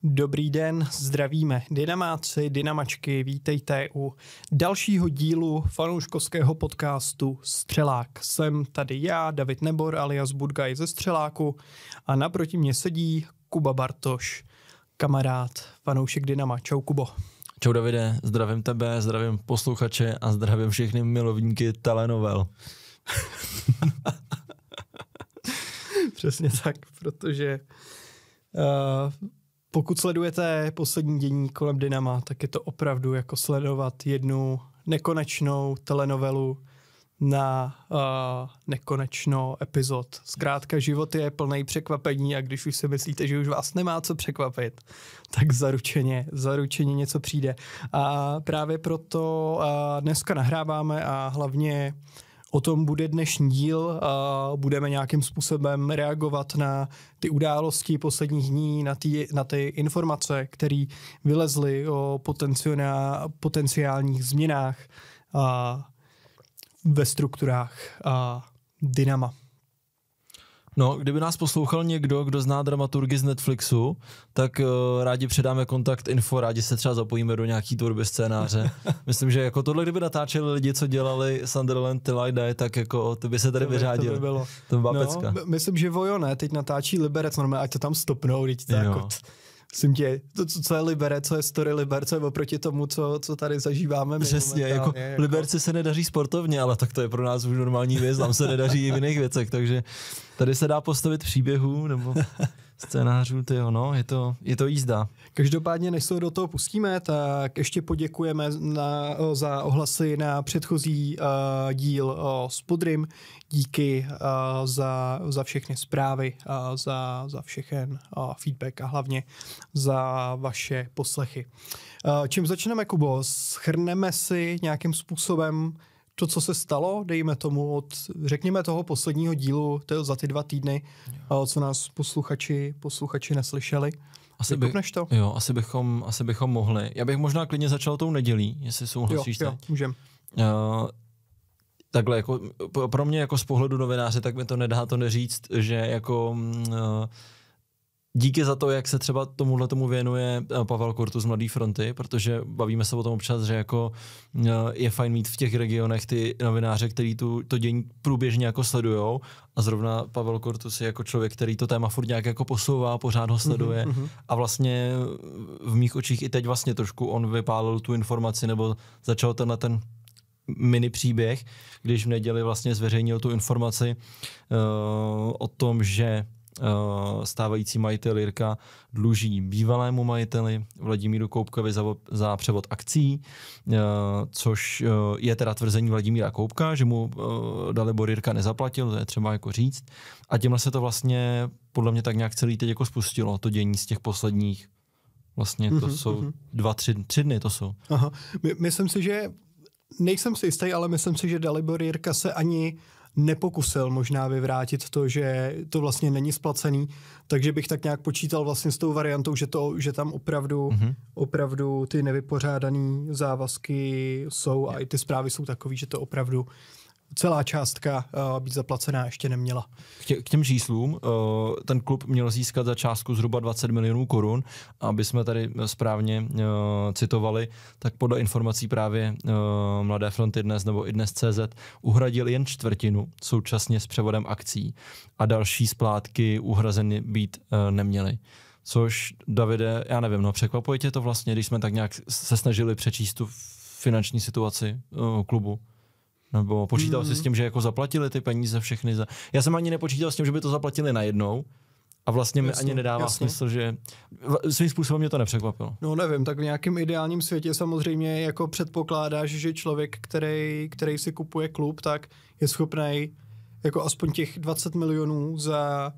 Dobrý den, zdravíme dynamáci, dynamačky, vítejte u dalšího dílu fanouškovského podcastu Střelák. Jsem tady já, David Nebor alias Budgaj ze Střeláku a naproti mě sedí Kuba Bartoš, kamarád, fanoušek Dynama. Čau Kubo. Čau Davide, zdravím tebe, zdravím posluchače a zdravím všechny milovníky telenovel. Přesně tak, protože pokud sledujete poslední dění kolem Dynama, tak je to opravdu jako sledovat jednu nekonečnou telenovelu na nekonečno epizod. Zkrátka život je plný překvapení a když už si myslíte, že už vás nemá co překvapit, tak zaručeně něco přijde. A právě proto dneska nahráváme a hlavně o tom bude dnešní díl. Budeme nějakým způsobem reagovat na ty události posledních dní, na ty informace, které vylezly o potenciálních změnách ve strukturách Dynama. No, kdyby nás poslouchal někdo, kdo zná dramaturgy z Netflixu, tak rádi předáme kontakt info, rádi se třeba zapojíme do nějaký tvorby scénáře. Myslím, že jako tohle, kdyby natáčeli lidi, co dělali Sunderland Till I Die, tak jako to by se tady vyřádilo. To by bylo. To by byla pecka. Myslím, že Vojo ne, teď natáčí Liberec, normálně, ať to tam stopnou, teď to jako... Myslím tě, to, co je Liberec, co je story Liberce, oproti tomu, co tady zažíváme. Přesně, jako Liberci se nedaří sportovně, ale tak to je pro nás už normální věc, nám se nedaří i v jiných věcech, takže tady se dá postavit příběhů nebo scénářů, je to jízda. Každopádně, než se do toho pustíme, tak ještě poděkujeme za ohlasy na předchozí díl s Podrym. Díky za všechny zprávy, za všechen feedback a hlavně za vaše poslechy. Čím začneme, Kubo? Shrneme si nějakým způsobem to, co se stalo, dejme tomu řekněme toho posledního dílu, za ty 2 týdny, co nás posluchači neslyšeli. Asi bychom mohli. Já bych možná klidně začal tou nedělí, jestli souhlasíš. Jo, můžem. Takhle, jako pro mě jako z pohledu novináře, tak mi to nedá to neříct, že jako díky za to, jak se třeba tomu věnuje Pavel Kortu z Mladé fronty, protože bavíme se o tom občas, že jako je fajn mít v těch regionech ty novináře, který to dění průběžně jako sledujou a zrovna Pavel Kortus je jako člověk, který to téma furt nějak jako posouvá, pořád ho sleduje a vlastně v mých očích i teď vlastně trošku on vypálil tu informaci nebo začal ten mini příběh, když v neděli vlastně zveřejnil tu informaci o tom, že stávající majitel Jirka dluží bývalému majiteli Vladimíru Koubkovi za převod akcí, což je teda tvrzení Vladimíra Koubka, že mu Dalibor Jirka nezaplatil, to je třeba jako říct. A tímhle se to vlastně podle mě tak nějak celý teď jako spustilo, to dění z těch posledních, vlastně to jsou 2-3 dny to jsou. Aha. Myslím si, že nejsem si jistý, ale myslím si, že Dalibor Jirka se ani nepokusil možná vyvrátit to, že to vlastně není splacený, takže bych tak nějak počítal vlastně s tou variantou, že tam opravdu ty nevypořádané závazky jsou a i ty zprávy jsou takový, že to opravdu celá částka být zaplacená ještě neměla. K těm číslům, ten klub měl získat za částku zhruba 20 milionů korun, aby jsme tady správně citovali, tak podle informací právě Mladé fronty dnes nebo i dnes CZ uhradil jen čtvrtinu současně s převodem akcí a další splátky uhrazeny být neměly. Což, Davide, já nevím, překvapuje tě to vlastně, když jsme tak nějak se snažili přečíst tu finanční situaci klubu? Nebo počítal jsi s tím, že jako zaplatili ty peníze všechny Já jsem ani nepočítal s tím, že by to zaplatili najednou a vlastně mi ani nedává smysl, že svým způsobem mě to nepřekvapilo. No nevím, tak v nějakém ideálním světě samozřejmě jako předpokládáš, že člověk, který si kupuje klub, tak je schopný jako aspoň těch 20 milionů za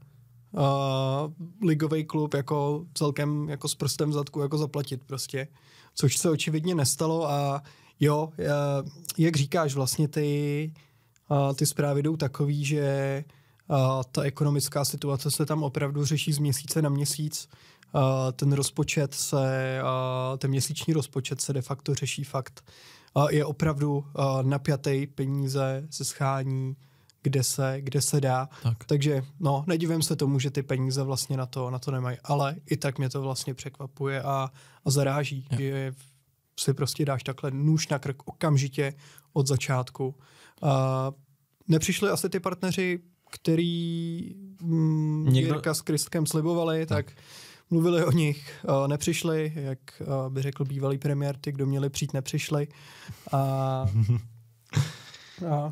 ligový klub jako celkem jako s prstem v zadku jako zaplatit prostě, což se očividně nestalo a jo, jak říkáš, vlastně ty zprávy jdou takový, že ta ekonomická situace se tam opravdu řeší z měsíce na měsíc. Ten měsíční rozpočet se de facto řeší fakt. Je opravdu napjatý, peníze se schání kde se dá. Tak. Takže no, nedivím se tomu, že ty peníze vlastně na to nemají, ale i tak mě to vlastně překvapuje a zaráží, že si prostě dáš takhle nůž na krk okamžitě od začátku. Nepřišli asi ty partneři, který Jirka s Kristkem slibovali, tak mluvili o nich, nepřišli, jak by řekl bývalý premiér, ty, kdo měli přijít, nepřišli.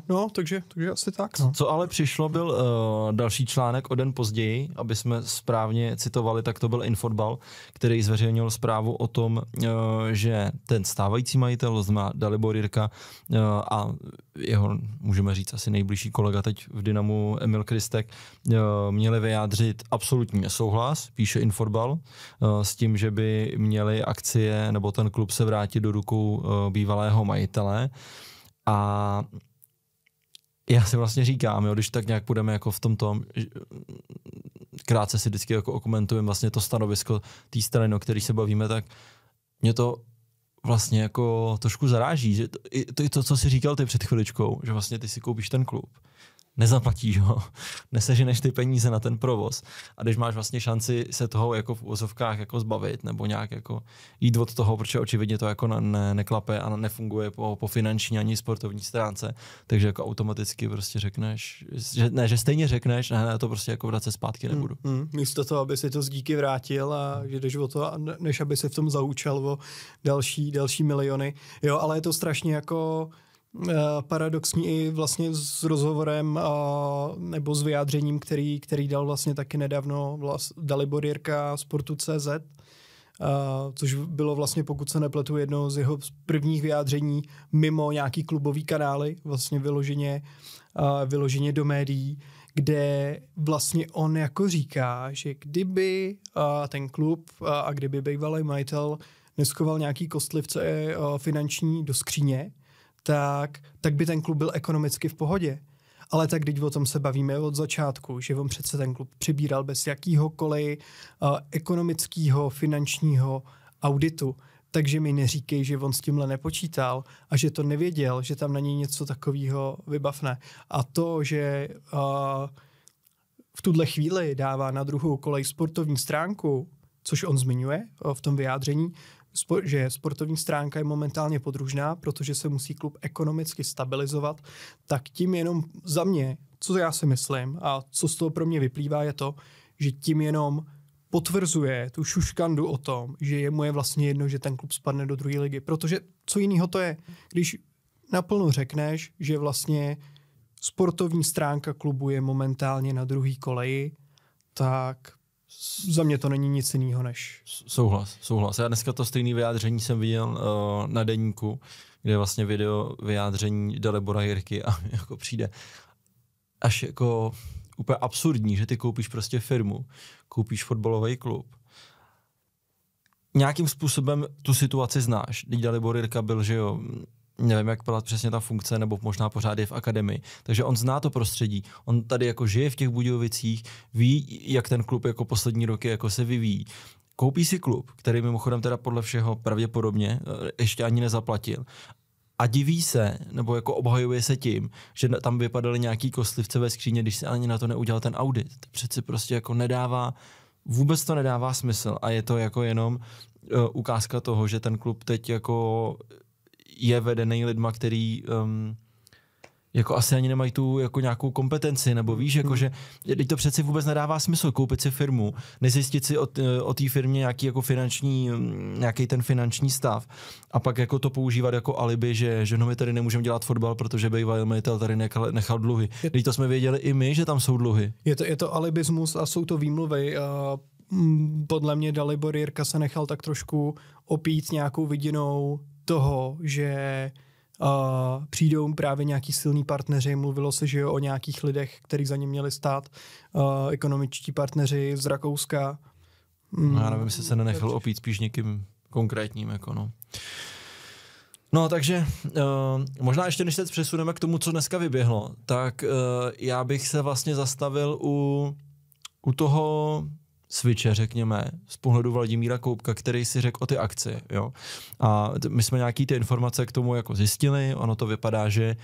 No, takže asi tak. No. Co ale přišlo, byl další článek o den později, aby jsme správně citovali, tak to byl Infotbal, který zveřejnil zprávu o tom, že ten stávající majitel, znamená Dalibor Jirka a jeho, můžeme říct, asi nejbližší kolega teď v Dynamu Emil Kristek, měli vyjádřit absolutní nesouhlas, píše Infotbal, s tím, že by měli akcie nebo ten klub se vrátit do rukou bývalého majitele. A já si vlastně říkám, jo, když tak nějak půjdeme jako v tomto, krátce si vždycky jako okomentujeme vlastně to stanovisko té strany, o který se bavíme, tak mě to vlastně jako trošku zaráží, že to, co jsi říkal ty před chviličkou, že vlastně ty si koupíš ten klub, nezaplatíš ho, neseženeš ty peníze na ten provoz a když máš vlastně šanci se toho jako v uvozovkách jako zbavit nebo nějak jako jít od toho, protože očividně to jako neklape a nefunguje po finanční ani sportovní stránce, takže jako automaticky prostě řekneš, že stejně řekneš, ne, to prostě jako vracet zpátky nebudu. Místo toho, aby si to z díky vrátil a že jdeš o to, než aby se v tom zaučal o další miliony. Jo, ale je to strašně jako paradoxní i vlastně s rozhovorem nebo s vyjádřením, který dal vlastně taky nedávno Dalibor Jirka Sportu.cz, což bylo vlastně, pokud se nepletu, jedno z jeho prvních vyjádření mimo nějaký klubový kanály, vlastně vyloženě do médií, kde vlastně on jako říká, že kdyby ten klub a kdyby bývalý majitel neskoval nějaký kostlivce finanční do skříně, tak by ten klub byl ekonomicky v pohodě. Ale tak když o tom se bavíme od začátku, že on přece ten klub přibíral bez jakýhokoliv ekonomického, finančního auditu, takže mi neříkej, že on s tímhle nepočítal a že to nevěděl, že tam na něj něco takového vybavne. A to, že v tuhle chvíli dává na druhou kolej sportovní stránku, což on zmiňuje v tom vyjádření, že sportovní stránka je momentálně podružná, protože se musí klub ekonomicky stabilizovat, tak tím jenom za mě, co já si myslím a co z toho pro mě vyplývá, je to, že tím jenom potvrzuje tu šuškandu o tom, že mu je vlastně jedno, že ten klub spadne do druhé ligy, protože co jiného to je, když naplno řekneš, že vlastně sportovní stránka klubu je momentálně na druhé koleji, tak za mě to není nic jiného než... Souhlas. Já dneska to stejné vyjádření jsem viděl na Deníku, kde je vlastně video vyjádření Dalibora Jirky a jako přijde až jako úplně absurdní, že ty koupíš prostě firmu, koupíš fotbalový klub. Nějakým způsobem tu situaci znáš. Když Dalibor Jirka byl, že jo, nevím, jak byla přesně ta funkce, nebo možná pořád je v akademii. Takže on zná to prostředí. On tady jako žije v těch Budějovicích, ví, jak ten klub jako poslední roky jako se vyvíjí. Koupí si klub, který mimochodem teda podle všeho pravděpodobně ještě ani nezaplatil. A diví se, nebo jako obhajuje se tím, že tam vypadaly nějaký kostlivce ve skříně, když se ani na to neudělal ten audit. To přeci prostě jako vůbec to nedává smysl. A je to jako jenom ukázka toho, že ten klub teď jako je vedený lidma, který jako asi ani nemají tu jako nějakou kompetenci, nebo víš, jako že teď to přeci vůbec nedává smysl koupit si firmu, nezjistit si o té firmě nějaký ten finanční stav a pak jako to používat jako alibi, že no my tady nemůžeme dělat fotbal, protože bývalý majitel tady nechal dluhy. Teď to jsme věděli i my, že tam jsou dluhy. Je to alibismus a jsou to výmluvy. Podle mě Dalibor Jirka se nechal tak trošku opít nějakou vidinou toho, že přijdou právě nějaký silní partneři, mluvilo se, že jo, o nějakých lidech, kteří za ním měli stát, ekonomičtí partneři z Rakouska. Já nevím, jestli se nenechal opít spíš někým konkrétním, jako no. No, takže možná ještě než se přesuneme k tomu, co dneska vyběhlo, tak já bych se vlastně zastavil u toho switche, řekněme, z pohledu Vladimíra Koubka, který si řekl o ty akcie, jo. A my jsme nějaký ty informace k tomu jako zjistili, ono to vypadá, že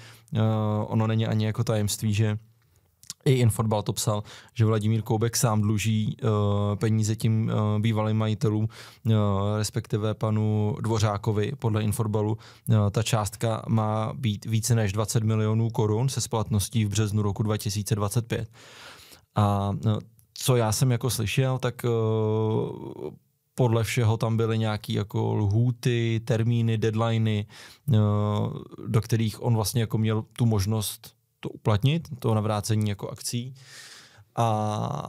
ono není ani jako tajemství, že I Infotbal to psal, že Vladimír Koubek sám dluží peníze tím bývalým majitelům, respektive panu Dvořákovi podle Infotbalu. Ta částka má být více než 20 milionů korun se splatností v březnu roku 2025. A co já jsem jako slyšel, tak podle všeho tam byly nějaký jako lhůty, termíny, deadliny, do kterých on vlastně jako měl tu možnost to uplatnit, to navrácení jako akcí. A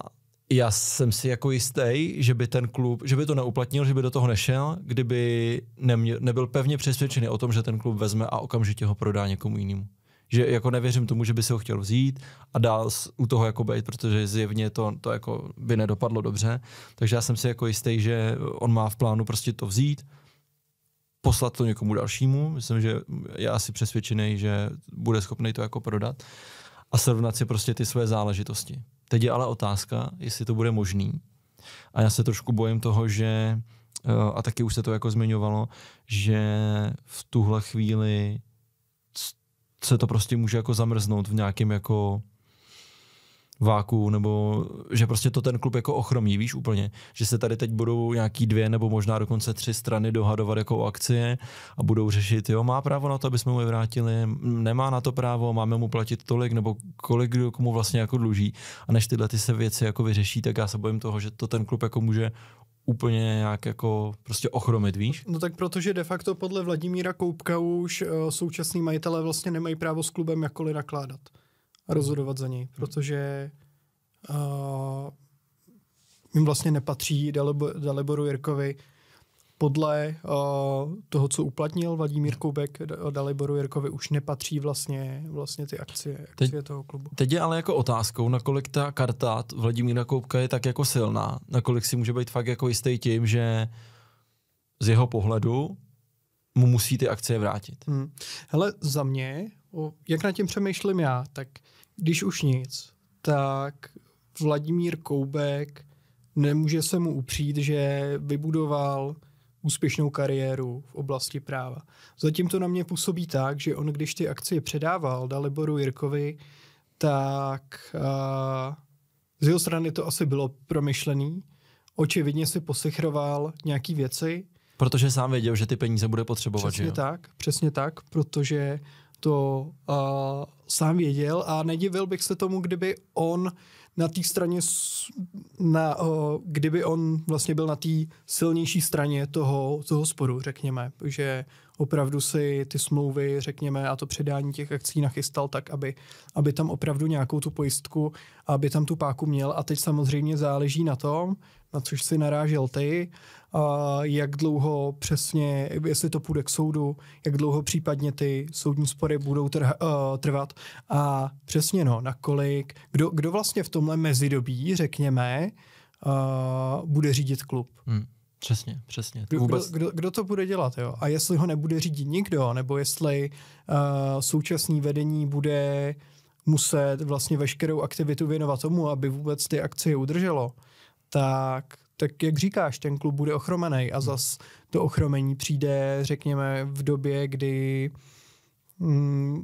já jsem si jako jistý, že by ten klub, že by to neuplatnil, že by do toho nešel, kdyby nebyl pevně přesvědčený o tom, že ten klub vezme a okamžitě ho prodá někomu jinému. Že jako nevěřím tomu, že by si ho chtěl vzít a dál u toho jako bejt, protože zjevně to jako by nedopadlo dobře. Takže já jsem si jako jistý, že on má v plánu prostě to vzít, poslat to někomu dalšímu. Myslím, že je asi přesvědčený, že bude schopný to jako prodat a srovnat si prostě ty své záležitosti. Teď je ale otázka, jestli to bude možný. A já se trošku bojím toho, že, a taky už se to jako zmiňovalo, že v tuhle chvíli se to prostě může jako zamrznout v nějakém jako váku, nebo že prostě to ten klub jako ochromí, víš úplně, že se tady teď budou nějaký 2 nebo možná dokonce 3 strany dohadovat jako o akcie a budou řešit, jo, má právo na to, aby jsme mu je vrátili, nemá na to právo, máme mu platit tolik, nebo kolik komu vlastně jako dluží. A než tyhle ty se věci jako vyřeší, tak já se bojím toho, že to ten klub jako může úplně nějak jako prostě ochromit, víš? No tak protože de facto podle Vladimíra Koubka už současní majitelé vlastně nemají právo s klubem jakkoliv nakládat a rozhodovat za něj, protože jim vlastně nepatří Daliboru Jirkovi podle toho, co uplatnil Vladimír Koubek, Daliboru Jirkovi už nepatří vlastně ty akcie toho klubu. Teď je ale jako otázkou, nakolik ta karta Vladimíra Koubka je tak jako silná, nakolik si může být fakt jako jistý tím, že z jeho pohledu mu musí ty akcie vrátit. Hele, za mě, jak nad tím přemýšlím já, tak když už nic, tak Vladimír Koubek nemůže se mu upřít, že vybudoval úspěšnou kariéru v oblasti práva. Zatím to na mě působí tak, že on, když ty akcie předával Daliboru Jirkovi, tak z jeho strany to asi bylo promyšlený. Očividně si posichroval nějaký věci. Protože sám věděl, že ty peníze bude potřebovat, přesně že jo? Přesně tak, protože to sám věděl a nedivil bych se tomu, kdyby on na té straně, kdyby on vlastně byl na té silnější straně toho sporu, řekněme, že opravdu si ty smlouvy, řekněme, a to předání těch akcí nachystal tak, aby tam opravdu nějakou tu pojistku, aby tam tu páku měl a teď samozřejmě záleží na tom, na což si narážel ty, jak dlouho přesně, jestli to půjde k soudu, jak dlouho případně ty soudní spory budou trvat a přesně nakolik, kdo vlastně v tomhle mezidobí, řekněme, bude řídit klub. Přesně. Kdo to bude dělat, jo? A jestli ho nebude řídit nikdo, nebo jestli současné vedení bude muset vlastně veškerou aktivitu věnovat tomu, aby vůbec ty akcie udrželo, tak jak říkáš, ten klub bude ochromený a zas to ochromení přijde, řekněme, v době, kdy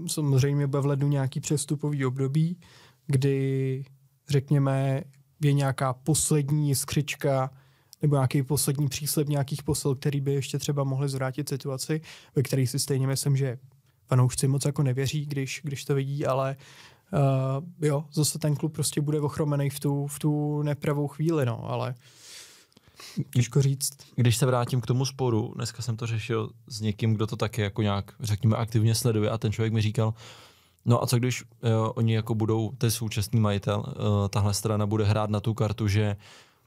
samozřejmě bude v lednu nějaký přestupový období, kdy, řekněme, je nějaká poslední jiskřička nebo nějaký poslední příslib nějakých posel, který by ještě třeba mohli zvrátit situaci, ve které si stejně myslím, že fanoušci moc jako nevěří, když to vidí, ale jo, zase ten klub prostě bude ochromený v tu nepravou chvíli, ale těžko říct. Když se vrátím k tomu sporu, dneska jsem to řešil s někým, kdo to taky jako nějak, řekněme, aktivně sleduje a ten člověk mi říkal, no a co když oni jako budou, ten současný majitel, tahle strana bude hrát na tu kartu, že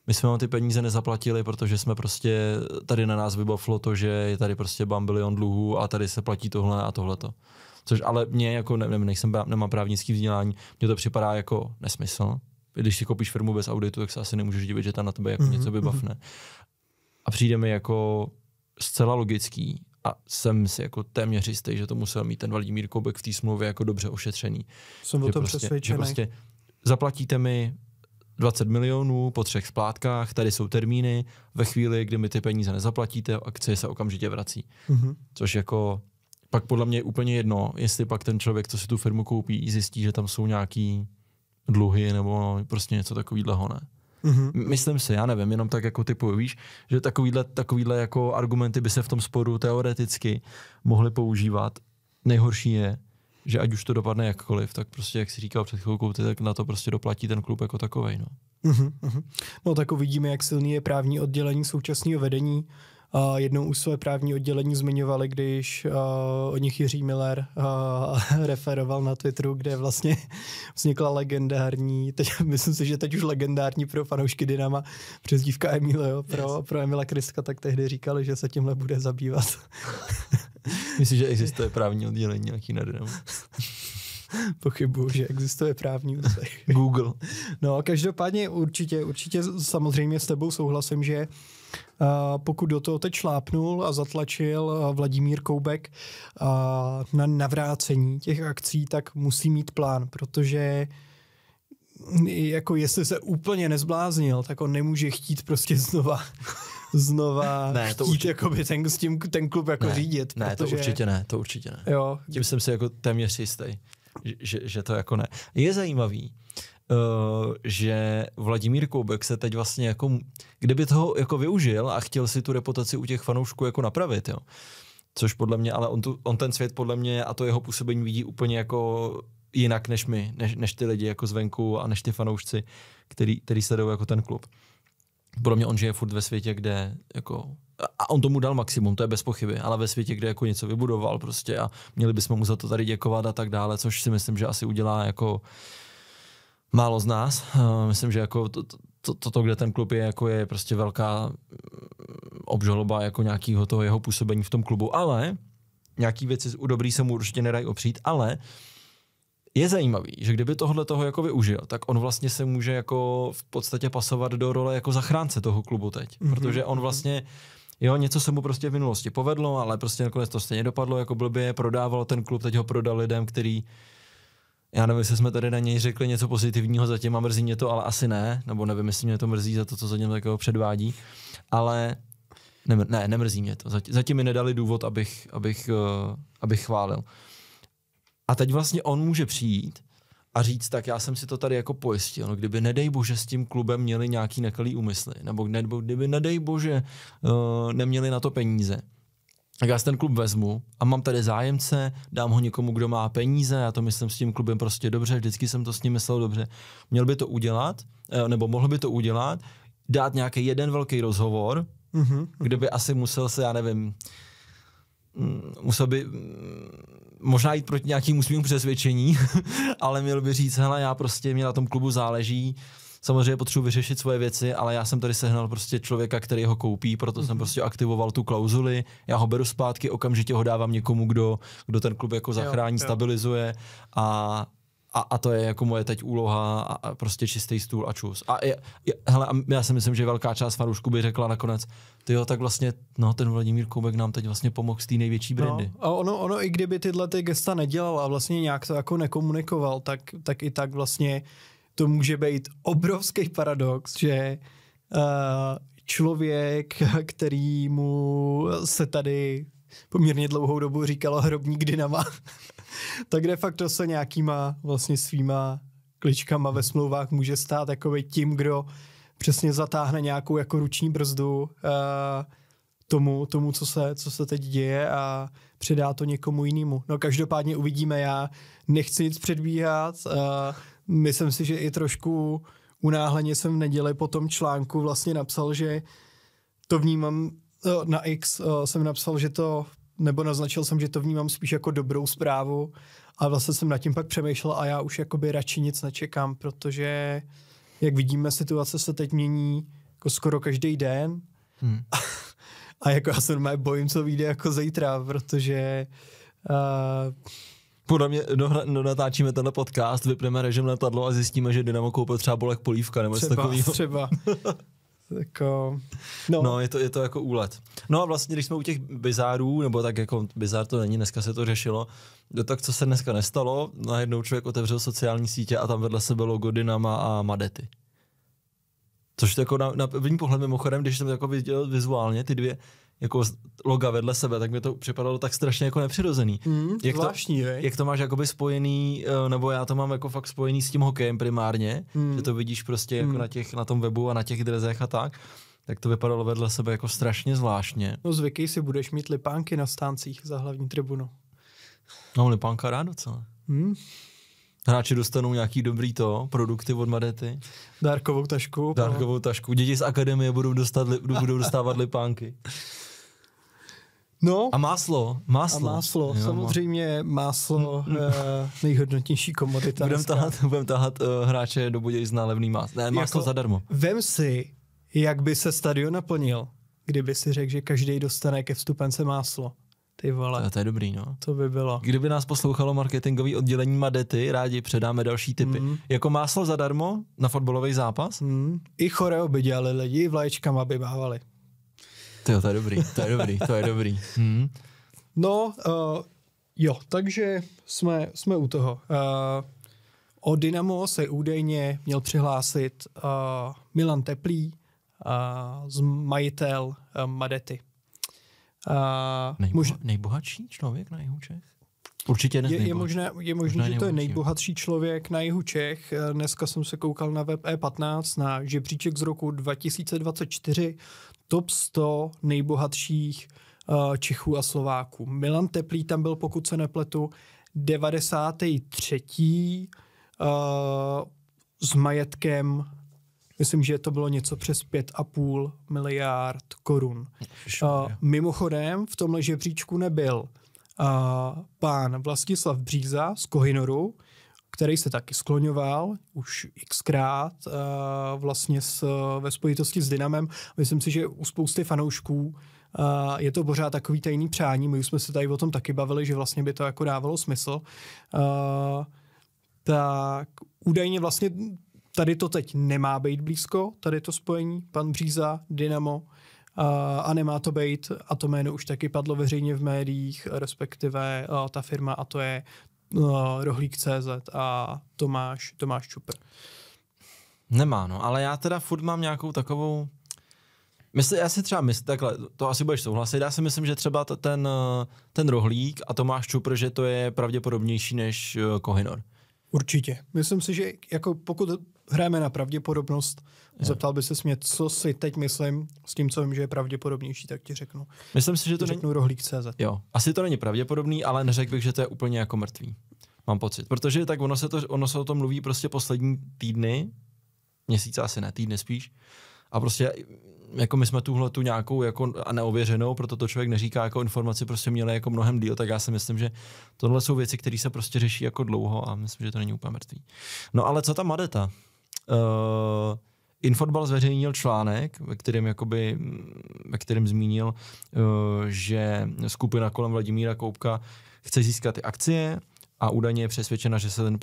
my jsme vám ty peníze nezaplatili, protože jsme prostě, tady na nás vybavilo to, že je tady prostě bambilion dluhů a tady se platí tohle a tohleto. Což ale mě jako, nemám právnický vzdělání, mně to připadá jako nesmysl. Když si koupíš firmu bez auditu, tak se asi nemůžeš divit, že tam na tebe jako něco vybavne. A přijde mi jako zcela logický a jsem si jako téměř jistý, že to musel mít ten Vladimír Koubek v té smlouvě jako dobře ošetřený. Jsem o tom přesvědčený. Že prostě zaplatíte mi 20 milionů po 3 splátkách, tady jsou termíny, ve chvíli, kdy mi ty peníze nezaplatíte, akcie se okamžitě vrací. Což jako pak podle mě je úplně jedno, jestli pak ten člověk, co si tu firmu koupí, zjistí, že tam jsou nějaký dluhy nebo prostě něco takovýhleho, ne? Myslím si, já nevím, jenom tak jako typuju, víš, že takovýhle jako argumenty by se v tom sporu teoreticky mohly používat. Nejhorší je, že ať už to dopadne jakkoliv, tak prostě, jak jsi říkal před chvilkou, tak na to prostě doplatí ten klub jako takovej, no. No tak uvidíme, jak silný je právní oddělení současného vedení. Jednou už své právní oddělení zmiňovali, když o nich Jiří Miller referoval na Twitteru, kde vlastně vznikla legendární, myslím si, že teď už legendární pro fanoušky Dynama přezdívka Emilio pro Emila Kryska, tak tehdy říkali, že se tímhle bude zabývat. Myslíš, že existuje právní oddělení nějaký na Dynamo? Pochybuju, že existuje právní úsek. Google. No, každopádně určitě samozřejmě s tebou souhlasím, že pokud do toho teď šlápnul a zatlačil Vladimír Koubek na navrácení těch akcí, tak musí mít plán, protože jako jestli se úplně nezbláznil, tak on nemůže chtít prostě znova ne, to chtít určitě. Jakoby ten klub jako řídit. Ne, protože... to určitě ne. Jo. Tím jsem si jako téměř jistý, že to jako ne. Je zajímavý, že Vladimír Koubek se teď vlastně jako, kdyby toho jako využil a chtěl si tu reputaci u těch fanoušků jako napravit, jo. Což podle mě, ale on ten svět podle mě a to jeho působení vidí úplně jako jinak než my, než ty lidi jako zvenku a než ty fanoušci, který sledují jako ten klub. Podle mě on žije furt ve světě, kde jako, a on tomu dal maximum, to je bez pochyby, ale ve světě, kde jako něco vybudoval prostě a měli bychom mu za to tady děkovat a tak dále, což si myslím, že asi udělá jako málo z nás. Myslím, že jako to, kde ten klub je, jako je prostě velká obžaloba jako nějakého toho jeho působení v tom klubu, ale nějaký věci u dobrý se mu určitě nedají opřít, ale je zajímavý, že kdyby tohle toho jako využil, tak on vlastně se může jako v podstatě pasovat do role jako zachránce toho klubu teď, protože on vlastně, jo, něco se mu prostě v minulosti povedlo, ale prostě nakonec to stejně dopadlo jako blbě, prodával ten klub, teď ho prodal lidem, který, já nevím, jestli jsme tady na něj řekli něco pozitivního zatím a mrzí mě to, ale asi ne, nebo nevím, jestli mě to mrzí za to, co za něm takového předvádí, ale nemrzí mě to, zatím mi nedali důvod, abych chválil. A teď vlastně on může přijít a říct, tak já jsem si to tady jako pojistil, no, kdyby nedej bože s tím klubem měli nějaký nekalý úmysly, nebo kdyby nedej bože neměli na to peníze, tak já si ten klub vezmu a mám tady zájemce, dám ho někomu, kdo má peníze, já to myslím s tím klubem prostě dobře, vždycky jsem to s ním myslel dobře. Měl by to udělat, nebo mohl by to udělat, dát nějaký jeden velký rozhovor, kde by asi musel se, já nevím, musel by možná jít proti nějakému svým přesvědčení, ale měl by říct, hele, já prostě, mě na tom klubu záleží, samozřejmě potřebuji vyřešit svoje věci, ale já jsem tady sehnal prostě člověka, který ho koupí, proto jsem prostě aktivoval tu klauzuli, já ho beru zpátky, okamžitě ho dávám někomu, kdo ten klub jako zachrání, stabilizuje a to je jako moje teď úloha a prostě čistý stůl a čus. Hele, já si myslím, že velká část fanoušků by řekla nakonec, tyjo, tak vlastně, no, ten Vladimír Koubek nám teď vlastně pomohl z té největší brandy. No, a ono i kdyby tyhle ty gesta nedělal a vlastně nějak to jako nekomunikoval, tak i tak vlastně to může být obrovský paradox, že člověk, kterýmu se tady poměrně dlouhou dobu říkalo hrobník Dynama, tak de facto se nějakýma vlastně svýma kličkama ve smlouvách může stát jako tím, kdo přesně zatáhne nějakou jako ruční brzdu tomu, co se teď děje a předá to někomu jinému. No každopádně uvidíme, já nechci nic předbíhat, myslím si, že i trošku unáhleně jsem v neděli po tom článku vlastně napsal, že to vnímám, na X jsem napsal, že to, nebo naznačil jsem, že to vnímám spíš jako dobrou zprávu a vlastně jsem nad tím pak přemýšlel a já už jakoby radši nic nečekám, protože jak vidíme, situace se teď mění jako skoro každý den a jako já se normálně bojím, co vyjde jako zítra, protože podle mě natáčíme tenhle podcast, vypneme režim letadlo a zjistíme, že Dynamo koupil třeba Bolek Polívka nebo něco takového. Třeba. Jako, no je to jako úlet. No a vlastně, když jsme u těch bizárů, nebo tak jako bizár to není, dneska se to řešilo, tak co se dneska nestalo, najednou člověk otevřel sociální sítě a tam vedle sebe logo Dynama a Madety. Což to jako na první pohled mimochodem, když jsem to jako viděl vizuálně, ty dvě, jako loga vedle sebe, tak mi to připadalo tak strašně jako nepřirozený. Zvláštní, jak to máš jakoby spojený, nebo já to mám jako fakt spojený s tím hokejem primárně, že to vidíš prostě jako na tom webu a na těch drezech a tak to vypadalo vedle sebe jako strašně zvláštně. No zvykej si, budeš mít lipánky na stáncích za hlavní tribunu. No lipánka rád docela. Hráči dostanou nějaký dobrý produkty od Madety. Dárkovou tašku. Děti z akademie budou dostávat lipánky. No. A máslo. Jo, samozřejmě máslo nejhodnotnější komodita. Budem tahat hráče do Budějic na levný máslo. Ne, máslo zadarmo. Vem si, jak by se stadion naplnil, kdyby si řekl, že každý dostane ke vstupence máslo. Ty vole. To je dobrý, no. To by bylo. Kdyby nás poslouchalo marketingový oddělení Madety, rádi předáme další tipy. Jako máslo zadarmo na fotbalový zápas? I choreo by dělali lidi, vlaječkama by bávali. To je dobrý. No, jo, takže jsme u toho. O Dynamo se údajně měl přihlásit Milan Teplý, majitel Madety. Nejbohatší člověk na jihu Čech? Určitě je možné, že to je nejbohatší člověk na jihu Čech. Dneska jsem se koukal na web E15 na žebříček z roku 2024. Top 100 nejbohatších Čechů a Slováků. Milan Teplý tam byl, pokud se nepletu, 93. S majetkem, myslím, že to bylo něco přes 5,5 miliard korun. Mimochodem v tomhle žebříčku nebyl pán Vlastislav Bříza z Kohinoru, který se taky skloňoval už xkrát vlastně ve spojitosti s Dynamem. Myslím si, že u spousty fanoušků je to pořád takový tajný přání. My už jsme se tady o tom taky bavili, že vlastně by to jako dávalo smysl. Tak údajně vlastně tady to teď nemá být blízko, tady to spojení, pan Bříza, Dynamo, a nemá to být, a to jméno už taky padlo veřejně v médiích, respektive ta firma, a to je Rohlík.cz a Tomáš Čupr. Nemá, no, ale já teda furt mám nějakou takovou... Já si třeba myslím, takhle, to asi budeš souhlasit, já si myslím, že třeba ten Rohlík a Tomáš Čupr, že to je pravděpodobnější než Kohinor. Určitě. Myslím si, že jako pokud hrajeme na pravděpodobnost, zeptal by se mě, co si teď myslím s tím, co vím, že je pravděpodobnější, tak ti řeknu. Myslím si, že to řeknu Rohlík.cz. Jo, asi to není pravděpodobný, ale neřekl bych, že to je úplně jako mrtvý. Mám pocit. Protože tak ono se o tom mluví prostě poslední týdny, měsíce asi ne, týdny spíš. A prostě jako my jsme tu nějakou jako neověřenou, proto to člověk neříká jako informaci, prostě měli jako mnohem díl, tak já si myslím, že tohle jsou věci, které se prostě řeší jako dlouho a myslím, že to není úplně mrtvý. No ale co ta Madeta? Infotbal zveřejnil článek, ve kterém zmínil, že skupina kolem Vladimíra Koubka chce získat ty akcie a údajně je přesvědčena, že se ten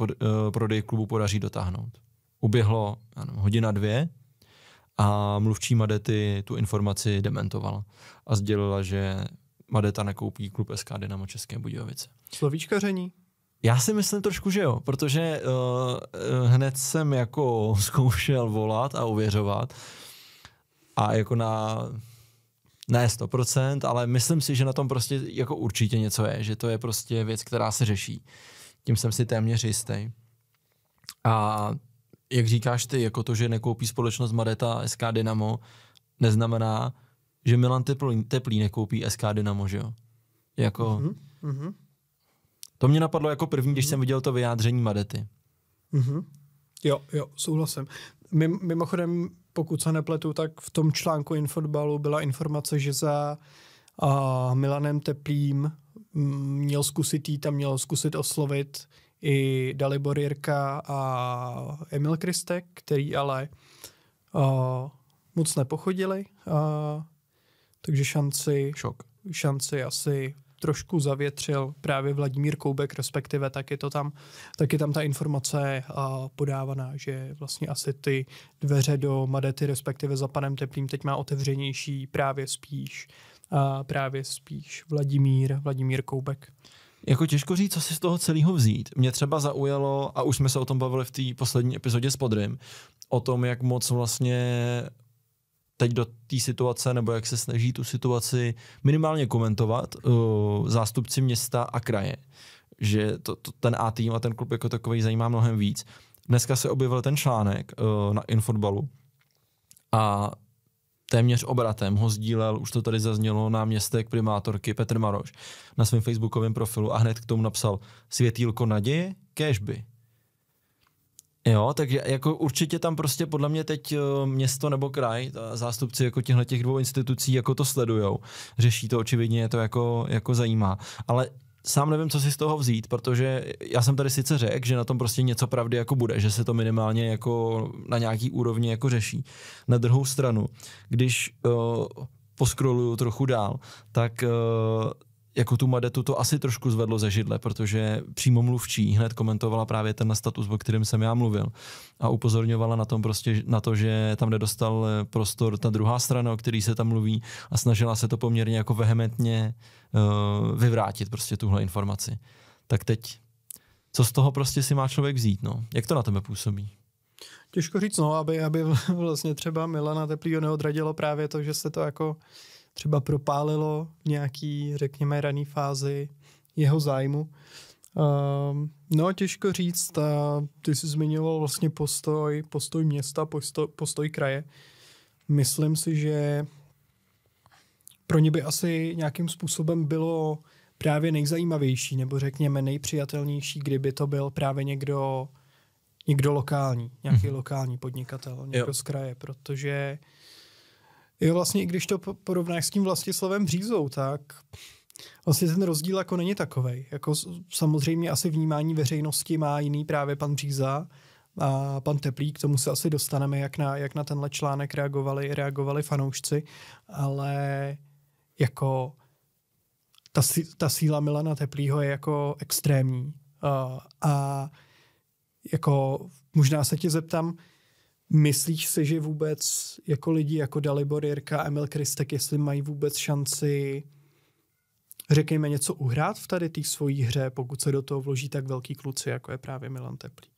prodej klubu podaří dotáhnout. Uběhlo hodina 2 a mluvčí Madety tu informaci dementovala a sdělila, že Madeta nekoupí klub SK Dynamo České Budějovice. Slovíčkaření? Já si myslím trošku, že jo, protože hned jsem jako zkoušel volat a ověřovat a jako ne 100%, ale myslím si, že na tom prostě jako určitě něco je, že to je prostě věc, která se řeší. Tím jsem si téměř jistý. A jak říkáš ty, jako to, že nekoupí společnost Madeta SK Dynamo, neznamená, že Milan Teplý nekoupí SK Dynamo, že jo? Jako... To mě napadlo jako první, když jsem viděl to vyjádření Madety. Jo, souhlasím. Mimochodem, pokud se nepletu, tak v tom článku Infotbalu byla informace, že za Milanem Teplým měl zkusit oslovit i Dalibor Jirka a Emil Kristek, který ale moc nepochodili, takže šanci asi trošku zavětřil právě Vladimír Koubek, respektive tak je tam ta informace podávaná, že vlastně asi ty dveře do Madety, respektive za panem Teplým teď má otevřenější právě spíš Vladimír Koubek. Jako těžko říct, co si z toho celého vzít. Mě třeba zaujalo, a už jsme se o tom bavili v té poslední epizodě s Podrym, o tom, jak moc vlastně teď do té situace, nebo jak se snaží tu situaci minimálně komentovat zástupci města a kraje. Že ten A-tým a ten klub jako takový zajímá mnohem víc. Dneska se objevil ten článek na Infotbalu a téměř obratem ho sdílel, už to tady zaznělo, náměstek primátorky Petr Maroš na svém facebookovém profilu a hned k tomu napsal světýlko naděje, kéžby. Jo, takže jako určitě tam prostě podle mě teď město nebo kraj, zástupci jako těch dvou institucí jako to sledujou, řeší to, očividně je to jako zajímá, ale sám nevím, co si z toho vzít, protože já jsem tady sice řekl, že na tom prostě něco pravdy jako bude, že se to minimálně jako na nějaký úrovni jako řeší. Na druhou stranu, když poskroluju trochu dál, tak jako tu Madetu to asi trošku zvedlo ze židle, protože přímo mluvčí hned komentovala právě ten status, o kterém jsem já mluvil a upozorňovala na tom prostě na to, že tam nedostal prostor ta druhá strana, o který se tam mluví a snažila se to poměrně jako vehementně vyvrátit prostě tuhle informaci. Tak teď, co z toho prostě si má člověk vzít, no? Jak to na tebe působí? Těžko říct, no, aby vlastně třeba Milana Teplýho neodradilo právě to, že se to jako třeba propálilo v nějaký, řekněme, raný fázi jeho zájmu. No, těžko říct, ty jsi zmiňoval vlastně postoj města, postoj kraje. Myslím si, že pro ně by asi nějakým způsobem bylo právě nejzajímavější, nebo řekněme nejpřijatelnější, kdyby to byl právě někdo lokální, nějaký lokální podnikatel, někdo z kraje, protože jo, vlastně i když to porovnáš s tím Vlastislavem Břízou, tak vlastně ten rozdíl jako není takovej. Jako samozřejmě asi vnímání veřejnosti má jiný právě pan Bříza a pan Teplý, k tomu se asi dostaneme, jak na tenhle článek reagovali fanoušci, ale jako ta síla Milana Teplýho je jako extrémní. A jako možná se tě zeptám, myslíš si, že vůbec jako lidi jako Dalibor Jirka, Emil Kristek, jestli mají vůbec šanci, řekněme, něco uhrát v tady té svojí hře, pokud se do toho vloží tak velký kluci, jako je právě Milan Teplý?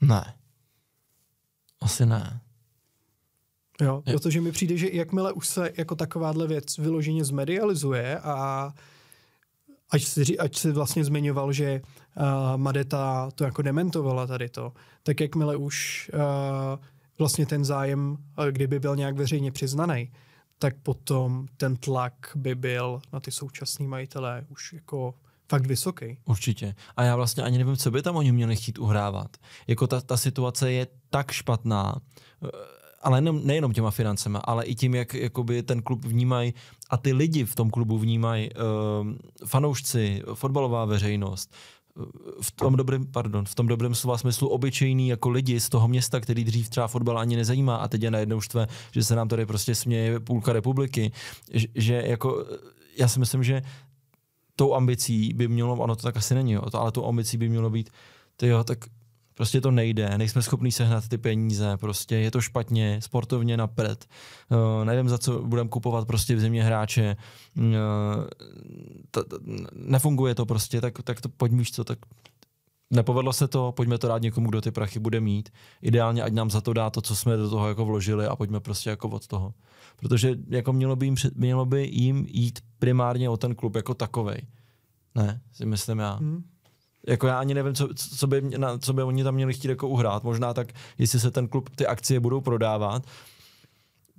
Ne. Asi ne. Jo, protože mi přijde, že jakmile už se jako takováhle věc vyloženě zmedializuje a ať si vlastně zmiňoval, že Madeta to jako dementovala tady to, tak jakmile už vlastně ten zájem, kdyby byl nějak veřejně přiznaný, tak potom ten tlak by byl na ty současný majitelé už jako fakt vysoký. Určitě. A já vlastně ani nevím, co by tam oni měli chtít uhrávat. Jako ta situace je tak špatná, ale nejenom těma financema, ale i tím, jak jakoby ten klub vnímají a ty lidi v tom klubu vnímají, fanoušci, fotbalová veřejnost, v tom dobrém slova smyslu obyčejný jako lidi z toho města, který dřív třeba fotbal ani nezajímá a teď je najednou štve, že se nám tady prostě směje půlka republiky, že jako já si myslím, že tou ambicí by mělo, ono to tak asi není, ale tou ambicí by mělo být, tak prostě to nejde, nejsme schopní sehnat ty peníze, prostě je to špatně, sportovně na prd, nevím, za co budeme kupovat prostě v zimě hráče, nefunguje to prostě, tak to pojďme, tak nepovedlo se to, pojďme to dát někomu, kdo ty prachy bude mít, ideálně ať nám za to dá to, co jsme do toho jako vložili a pojďme prostě jako od toho, protože jako mělo by jim jít primárně o ten klub jako takovej, ne, si myslím já. Jako já ani nevím, co by oni tam měli chtít jako uhrát. Možná tak, jestli se ten klub, ty akcie budou prodávat,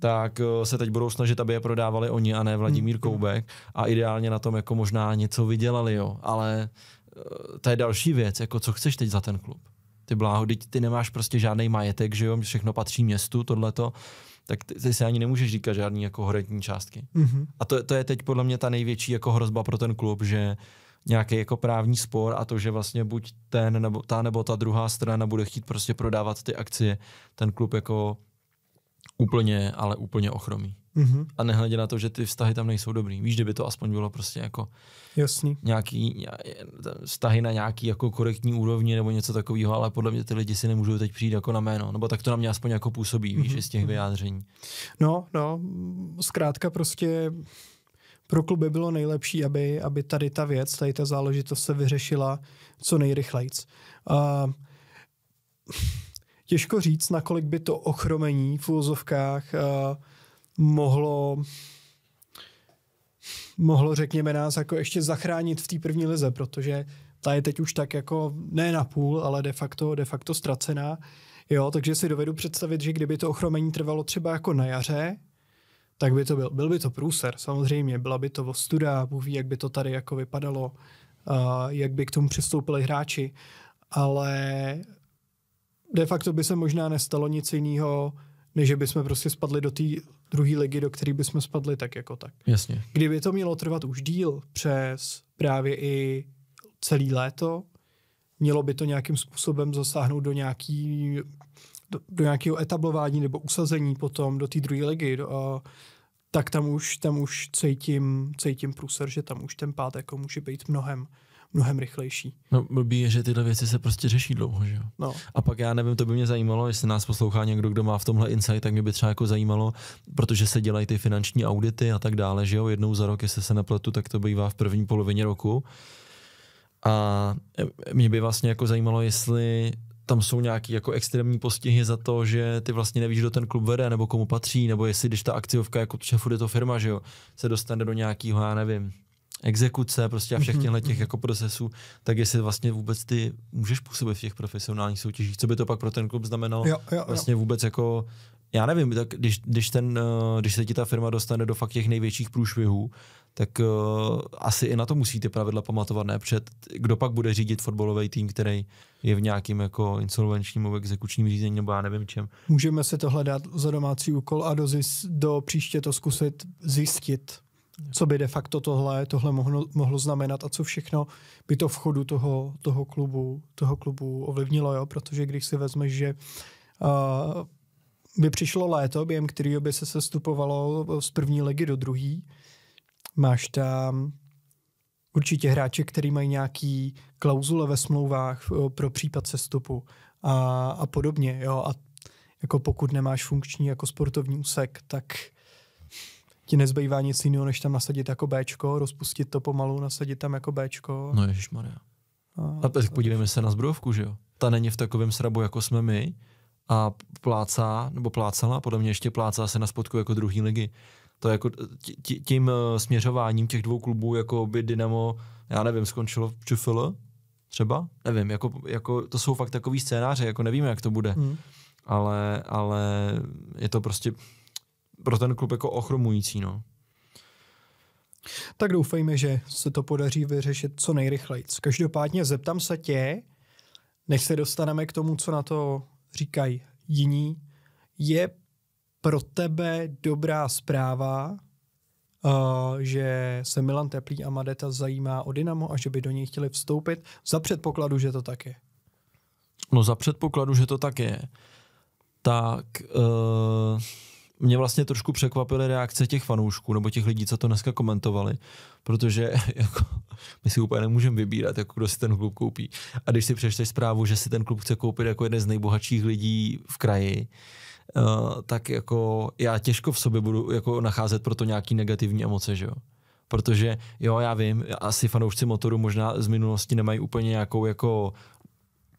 tak se teď budou snažit, aby je prodávali oni a ne Vladimír Koubek a ideálně na tom jako možná něco vydělali, jo. Ale to je další věc, jako co chceš teď za ten klub. Ty bláho, ty nemáš prostě žádný majetek, že jo, všechno patří městu, tohleto, tak ty si ani nemůžeš říkat žádný jako horentní částky. A to je teď podle mě ta největší jako hrozba pro ten klub, že nějaký jako právní spor a to, že vlastně buď nebo ta druhá strana bude chtít prostě prodávat ty akcie, ten klub jako úplně, ale úplně ochromí. A nehledě na to, že ty vztahy tam nejsou dobrý. Víš, kdyby to aspoň bylo prostě jako jasný. Nějaký vztahy na nějaký jako korektní úrovni nebo něco takového, ale podle mě ty lidi si nemůžou teď přijít jako na jméno, nebo tak to na mě aspoň jako působí, víš, z těch vyjádření. No, zkrátka prostě pro kluby bylo nejlepší, aby tady ta věc, tady ta záležitost se vyřešila co nejrychlejc. těžko říct, nakolik by to ochromení v uvozovkách mohlo, řekněme, nás jako ještě zachránit v té první lize, protože ta je teď už tak jako ne na půl, ale de facto ztracená. Jo, takže si dovedu představit, že kdyby to ochromení trvalo třeba jako na jaře, tak by to byl by to průser, samozřejmě, byla by to ostuda, Bůh ví, jak by to tady jako vypadalo, jak by k tomu přistoupili hráči, ale de facto by se možná nestalo nic jiného, než že bychom prostě spadli do té druhé ligy, do které bychom spadli tak jako tak. Jasně. Kdyby to mělo trvat už díl přes právě i celý léto, mělo by to nějakým způsobem zasáhnout do nějakého etablování nebo usazení potom do té druhé ligy, tak tam už cítím průser, že tam už ten pád jako může být mnohem rychlejší. No blbý je, že tyhle věci se prostě řeší dlouho, že jo. No. A pak já nevím, to by mě zajímalo, jestli nás poslouchá někdo, kdo má v tomhle insight, tak mě by třeba jako zajímalo, protože se dělají ty finanční audity a tak dále, že jo, jednou za rok, jestli se nepletu, tak to bývá v první polovině roku. A mě by vlastně jako zajímalo, jestli tam jsou nějaký jako extrémní postihy za to, že ty vlastně nevíš, kdo ten klub vede, nebo komu patří, nebo jestli když ta akciovka, jako šéfuje to firma, že jo, se dostane do nějakého, já nevím, exekuce prostě a všech těch jako procesů, tak jestli vlastně vůbec ty můžeš působit v těch profesionálních soutěžích, co by to pak pro ten klub znamenalo? Jo. Vlastně vůbec jako, já nevím, tak když se ti ta firma dostane do fakt těch největších průšvihů, tak asi i na to musí ty pravidla pamatovat, ne? Před, kdo pak bude řídit fotbalový tým, který je v nějakým jako insolvenčním nebo exekučním řízení, nebo já nevím čem. Můžeme si tohle dát za domácí úkol a do příště to zkusit zjistit, co by de facto tohle mohlo znamenat a co všechno by to v chodu toho klubu ovlivnilo, jo? Protože když si vezmeš, že by přišlo léto, během kterého by se sestupovalo z první ligy do druhé, máš tam určitě hráče, který mají nějaký klauzule ve smlouvách pro případ sestupu a podobně. Jo? A jako pokud nemáš funkční jako sportovní úsek, tak ti nezbývá nic jiného, než tam nasadit jako Bčko, rozpustit to pomalu, nasadit tam jako Bčko. No ježišmarja. A teď podívejme se na Zbrojovku, že jo? Ta není v takovém srabu, jako jsme my a plácala, podle mě ještě plácá se na spodku jako druhý ligy. To jako tím směřováním těch dvou klubů, jako by Dynamo, já nevím, skončilo v ČFL třeba? Nevím, jako to jsou fakt takový scénáře, jako nevíme, jak to bude. Ale je to prostě pro ten klub jako ochromující, no. Tak doufejme, že se to podaří vyřešit co nejrychleji. Každopádně zeptám se tě, než se dostaneme k tomu, co na to říkají jiní, je pro tebe dobrá zpráva, že se Milan Teplý a Madeta zajímá o Dynamo a že by do něj chtěli vstoupit za předpokladu, že to tak je? No za předpokladu, že to tak je, tak mě vlastně trošku překvapily reakce těch fanoušků nebo těch lidí, co to dneska komentovali, protože jako, my si úplně nemůžeme vybírat, jako kdo si ten klub koupí. A když si přečteš zprávu, že si ten klub chce koupit jako jeden z nejbohatších lidí v kraji, tak jako já těžko v sobě budu jako nacházet pro to nějaký negativní emoce, že jo. Protože jo, já vím, asi fanoušci Motoru možná z minulosti nemají úplně nějakou jako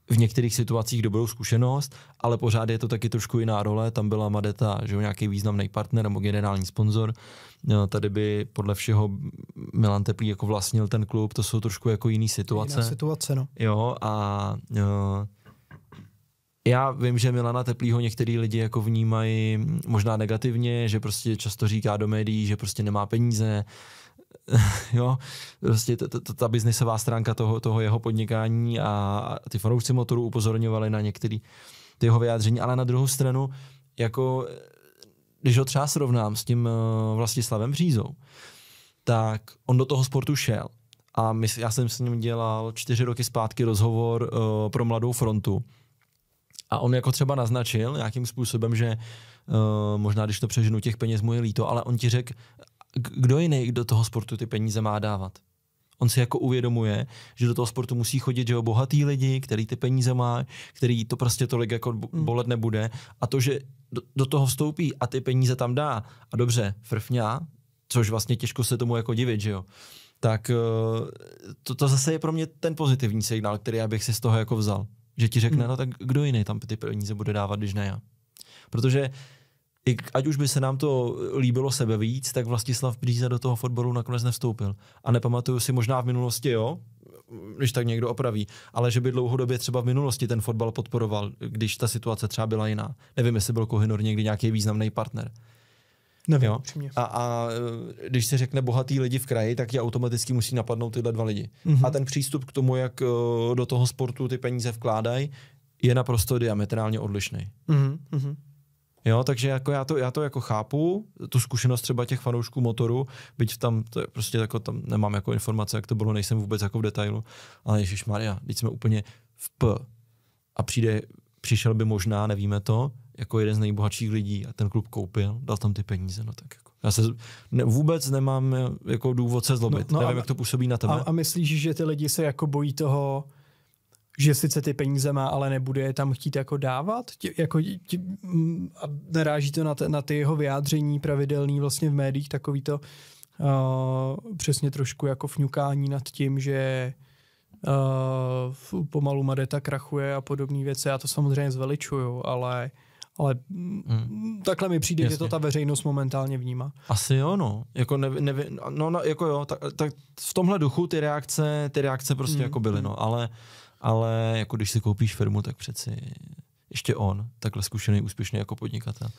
v některých situacích dobrou zkušenost, ale pořád je to taky trošku jiná role. Tam byla Madeta, že jo, nějaký významný partner nebo generální sponzor. Tady by podle všeho Milan Teplý jako vlastnil ten klub, to jsou trošku jako jiný situace. Jiná situace, no. Jo, a já vím, že Milana Teplýho některý lidi jako vnímají možná negativně, že prostě často říká do médií, že prostě nemá peníze. Jo, prostě ta biznisová stránka toho jeho podnikání a ty fanoušci Motoru upozorňovali na některé ty jeho vyjádření, ale na druhou stranu, jako když ho třeba srovnám s tím Vlastislavem Břízou, tak on do toho sportu šel a já jsem s ním dělal 4 roky zpátky rozhovor pro Mladou frontu a on jako třeba naznačil nějakým způsobem, že možná když to přeženu, těch peněz mu je líto, ale on ti řekl, kdo jiný do toho sportu ty peníze má dávat. On si jako uvědomuje, že do toho sportu musí chodit, že jo, bohatý lidi, který ty peníze má, který to prostě tolik jako bolet nebude a to, že do toho vstoupí a ty peníze tam dá a dobře, frfňá, což vlastně těžko se tomu jako divit, že jo, tak to zase je pro mě ten pozitivní signál, který já bych si z toho jako vzal. Že ti řekne, no tak kdo jiný tam ty peníze bude dávat, když ne já. Protože ať už by se nám to líbilo sebe víc, tak Vlastislav Bříza do toho fotbalu nakonec nevstoupil. A nepamatuju si, možná v minulosti, jo, když tak někdo opraví, ale že by dlouhodobě třeba v minulosti ten fotbal podporoval, když ta situace třeba byla jiná. Nevím, jestli byl Kohinoor někdy nějaký významný partner. Nevím, a když se řekne bohatý lidi v kraji, tak je automaticky musí napadnout tyhle dva lidi. A ten přístup k tomu, jak do toho sportu ty peníze vkládají, je naprosto diametrálně odlišný. Jo, takže jako já to jako chápu, tu zkušenost třeba těch fanoušků Motoru, byť tam to je prostě jako tam nemám jako informace, jak to bylo, nejsem vůbec jako v detailu, ale ježišmarja, teď jsme úplně v P a přišel by možná, nevíme to, jako jeden z nejbohatších lidí a ten klub koupil, dal tam ty peníze, no tak jako. Já se vůbec nemám jako důvod se zlobit, nevím, jak to působí na tebe. A myslíš, že ty lidi se jako bojí toho, že sice ty peníze má, ale nebude je tam chtít jako dávat? A naráží to na ty jeho vyjádření pravidelný vlastně v médiích, takový to přesně trošku jako fňukání nad tím, že pomalu Madeta krachuje a podobné věci. Já to samozřejmě zveličuju, ale takhle mi přijde, že to ta veřejnost momentálně vnímá. Asi jo, no. Jako jako jo, tak v tomhle duchu ty reakce prostě jako byly, no, ale jako když si koupíš firmu, tak přeci ještě on, takhle zkušený, úspěšný jako podnikatel.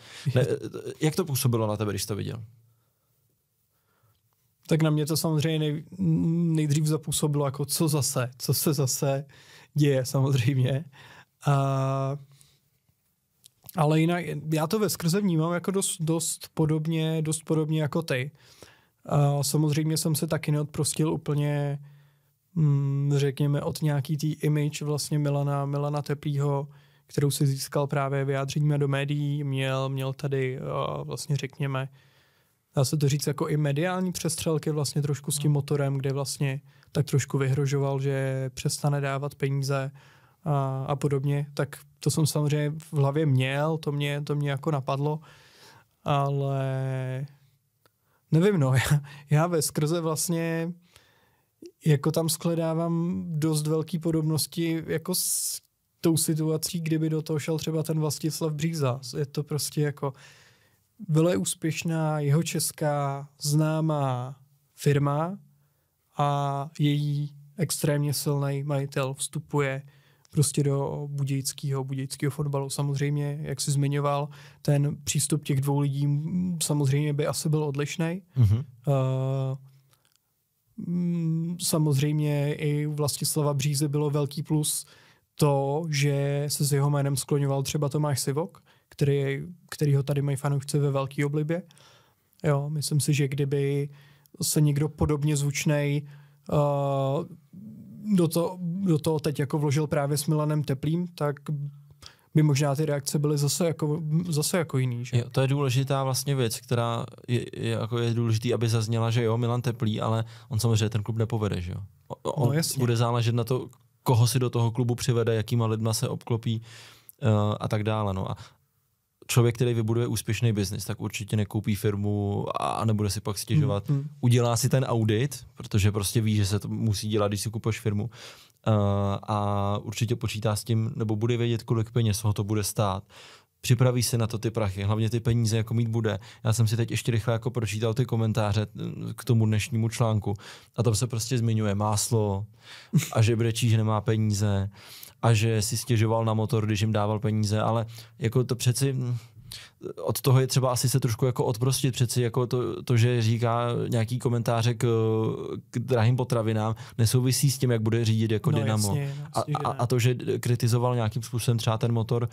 Jak to působilo na tebe, když to viděl? Tak na mě to samozřejmě nejdřív zapůsobilo, jako co se zase děje samozřejmě. Ale jinak, já to veskrze vnímám jako dost podobně jako ty. Samozřejmě jsem se taky neodprostil úplně, řekněme, od nějaký tý image vlastně Milana Teplýho, kterou si získal právě vyjádřením do médií, měl tady vlastně řekněme, dá se to říct jako i mediální přestřelky vlastně trošku s tím Motorem, kde vlastně tak trošku vyhrožoval, že přestane dávat peníze a podobně, tak to jsem samozřejmě v hlavě měl, to mě jako napadlo, ale nevím, no, já veskrze vlastně jako tam shledávám dost velký podobnosti jako s tou situací, kdyby do toho šel třeba ten Vlastislav Bříza. Je to prostě jako veleúspěšná jihočeská známá firma a její extrémně silný majitel vstupuje prostě do budějického fotbalu. Samozřejmě, jak jsi zmiňoval, ten přístup těch dvou lidí samozřejmě by asi byl odlišný. Samozřejmě i u Vlastislava Břízy bylo velký plus to, že se s jeho jménem skloňoval třeba Tomáš Sivok, který ho tady mají fanoušci ve velký oblibě. Jo, myslím si, že kdyby se někdo podobně zvučnej do toho teď jako vložil právě s Milanem Teplým, tak by možná ty reakce byly zase jako jiný. Že? Jo, to je důležitá vlastně věc, která je důležitý, aby zazněla, že jo, Milan Teplý, ale on samozřejmě ten klub nepovede, že jo. On bude záležet na to, koho si do toho klubu přivede, jakýma lidma se obklopí a tak dále. No. A člověk, který vybuduje úspěšný biznis, tak určitě nekoupí firmu a nebude si pak stěžovat. Udělá si ten audit, protože prostě ví, že se to musí dělat, když si kupuješ firmu. A určitě počítá s tím, nebo bude vědět, kolik peněz ho to bude stát. Připraví se na to ty prachy, hlavně ty peníze jako mít bude. Já jsem si teď ještě rychle jako pročítal ty komentáře k tomu dnešnímu článku a tam se prostě zmiňuje máslo a že brečí, že nemá peníze a že si stěžoval na Motor, když jim dával peníze, ale jako to přeci od toho je třeba asi se trošku jako odprostit, přeci jako to že říká nějaký komentáře k drahým potravinám, nesouvisí s tím, jak bude řídit jako Dynamo. Jasně, a to, že kritizoval nějakým způsobem třeba ten Motor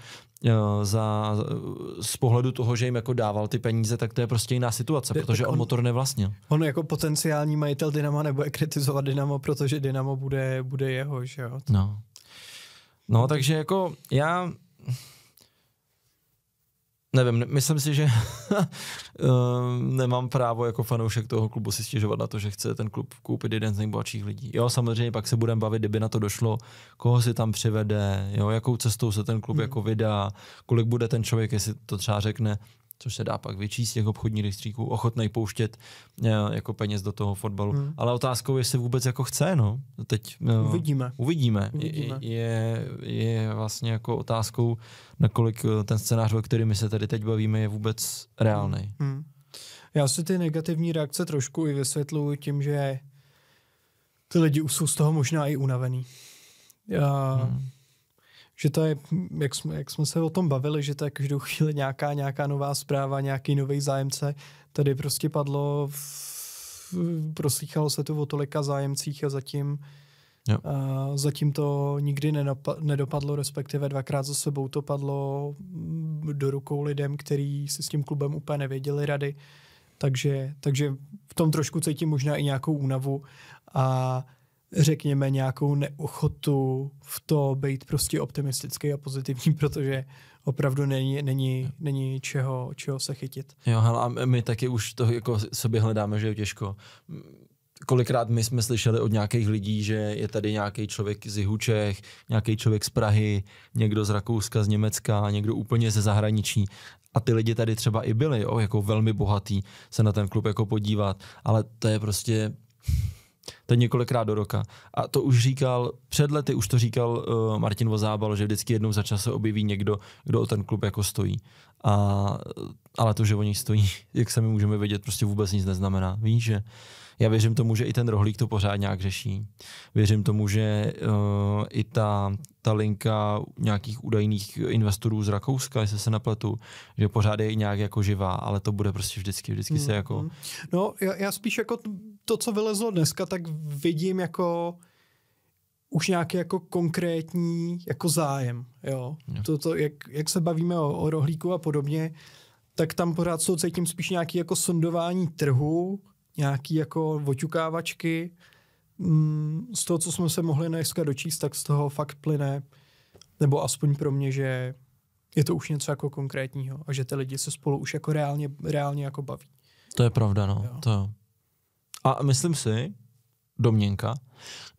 z pohledu toho, že jim jako dával ty peníze, tak to je prostě jiná situace, protože on Motor nevlastnil. On jako potenciální majitel Dynama nebude kritizovat Dynamo, protože Dynamo bude jeho, že jo? No, takže jako já nevím, myslím si, že nemám právo jako fanoušek toho klubu si stěžovat na to, že chce ten klub koupit jeden z nejbohatších lidí. Jo, samozřejmě pak se budeme bavit, kdyby na to došlo, koho si tam přivede, jo, jakou cestou se ten klub jako vydá, kolik bude ten člověk, jestli to třeba řekne, což se dá pak vyčíst z těch obchodních rejstříků, ochotnej pouštět jako peněz do toho fotbalu. Ale otázkou je, jestli vůbec jako chce, no. Teď uvidíme. Je vlastně jako otázkou, nakolik ten scénář, o kterém my se tady teď bavíme, je vůbec reálný. Já si ty negativní reakce trošku i vysvětluji tím, že ty lidi už jsou z toho možná i unavený. Že to je, jak jsme se o tom bavili, že to je každou chvíli nějaká nová zpráva, nějaký nový zájemce. Tady prostě proslýchalo se tu o tolika zájemcích a zatím to nikdy nedopadlo, respektive dvakrát za sebou to padlo do rukou lidem, kteří si s tím klubem úplně nevěděli rady. Takže v tom trošku cítím možná i nějakou únavu a řekněme nějakou neochotu v to být prostě optimistický a pozitivní, protože opravdu není čeho se chytit. Jo, hele, a my taky už to jako sobě hledáme, že je těžko. Kolikrát my jsme slyšeli od nějakých lidí, že je tady nějaký člověk z jihu Čech, nějaký člověk z Prahy, někdo z Rakouska, z Německa, někdo úplně ze zahraničí. A ty lidi tady třeba i byli, jako velmi bohatý, se na ten klub jako podívat, ale to je prostě to je několikrát do roka. A to už říkal, před lety už to říkal Martin Vozábal, že vždycky jednou za čas se objeví někdo, kdo o ten klub jako stojí. Ale to, že oni stojí, jak sami můžeme vidět, prostě vůbec nic neznamená. Víš, že já věřím tomu, že i ten Rohlík to pořád nějak řeší. Věřím tomu, že i ta linka nějakých údajných investorů z Rakouska, jestli se nepletu, že pořád je i nějak jako živá, ale to bude prostě vždycky se jako... No, já spíš jako to, co vylezlo dneska, tak vidím jako už nějaký jako konkrétní jako zájem, jo. To jak se bavíme o Rohlíku a podobně, tak tam pořád cítím spíš nějaký jako sondování trhu, nějaký jako oťukávačky. Z toho, co jsme se mohli dneska dočíst, tak z toho fakt plyne, nebo aspoň pro mě, že je to už něco jako konkrétního a že ty lidi se spolu už jako reálně jako baví. To je pravda, no. To. A myslím si, domněnka,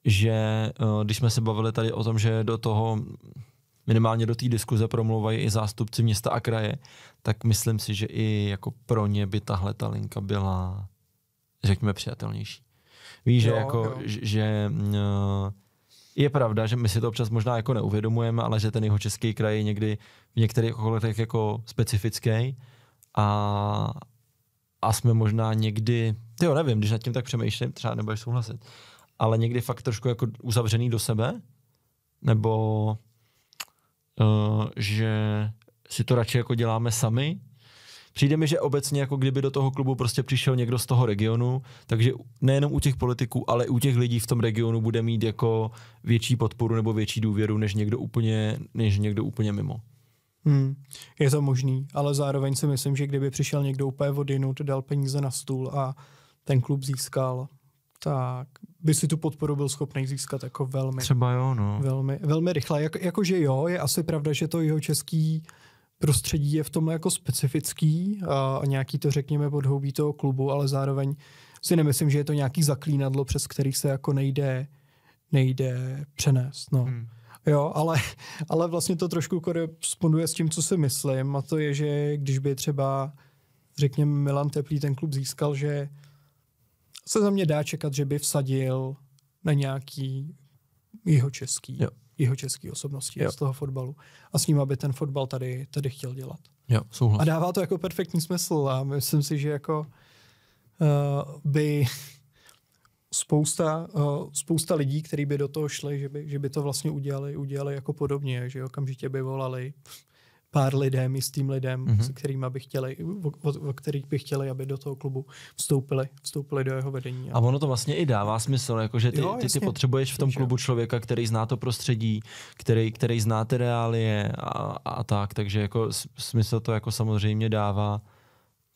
že když jsme se bavili tady o tom, že do toho minimálně do té diskuze promlouvají i zástupci města a kraje, tak myslím si, že i jako pro ně by tahle ta linka byla, řekněme, přijatelnější. Víš, že je pravda, že my si to občas možná jako neuvědomujeme, ale že ten Jihočeský kraj je někdy v některých ohledech jako specifický a jsme možná někdy, nevím, když nad tím tak přemýšlím, třeba nebudeš souhlasit, ale někdy fakt trošku jako uzavřený do sebe, nebo že si to radši jako děláme sami. Přijde mi, že obecně jako kdyby do toho klubu prostě přišel někdo z toho regionu, takže nejenom u těch politiků, ale i u těch lidí v tom regionu bude mít jako větší podporu nebo větší důvěru než někdo úplně mimo. Je to možný, ale zároveň si myslím, že kdyby přišel někdo úplně odjinud, dal peníze na stůl a ten klub získal, tak by si tu podporu byl schopný získat jako velmi. Třeba jo, no. Velmi rychle. Jakože jo, je asi pravda, že to jihočeský prostředí je v tom jako specifický a nějaký to, řekněme, podhoubí toho klubu, ale zároveň si nemyslím, že je to nějaký zaklínadlo, přes který se jako nejde přenést. No. Jo, ale vlastně to trošku koresponduje s tím, co si myslím, a to je, že když by třeba, řekněme, Milan Teplý ten klub získal, že se za mě dá čekat, že by vsadil na nějaký jihočeský osobnosti z toho fotbalu a s ním, aby ten fotbal tady chtěl dělat. Jo, souhlas. A dává to jako perfektní smysl a myslím si, že jako by spousta lidí, kteří by do toho šli, že by to vlastně udělali jako podobně, že okamžitě by volali pár lidem, jistým lidem, se kterými by chtěli, o kterých by chtěli, aby do toho klubu vstoupili do jeho vedení. A ono to vlastně i dává smysl, jakože ty potřebuješ v tom klubu člověka, který zná to prostředí, který zná ty reálie a tak, takže jako smysl to jako samozřejmě dává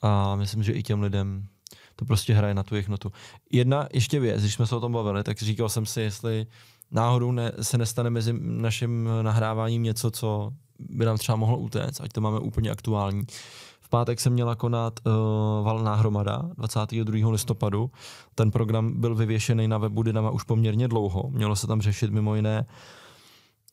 a myslím, že i těm lidem to prostě hraje na tu jejich notu. Jedna ještě věc, když jsme se o tom bavili, tak říkal jsem si, jestli náhodou se nestane mezi naším nahráváním něco, co by nám třeba mohlo utéct, ať to máme úplně aktuální. V pátek se měla konat valná hromada 22. listopadu. Ten program byl vyvěšený na webu Dynama už poměrně dlouho. Mělo se tam řešit mimo jiné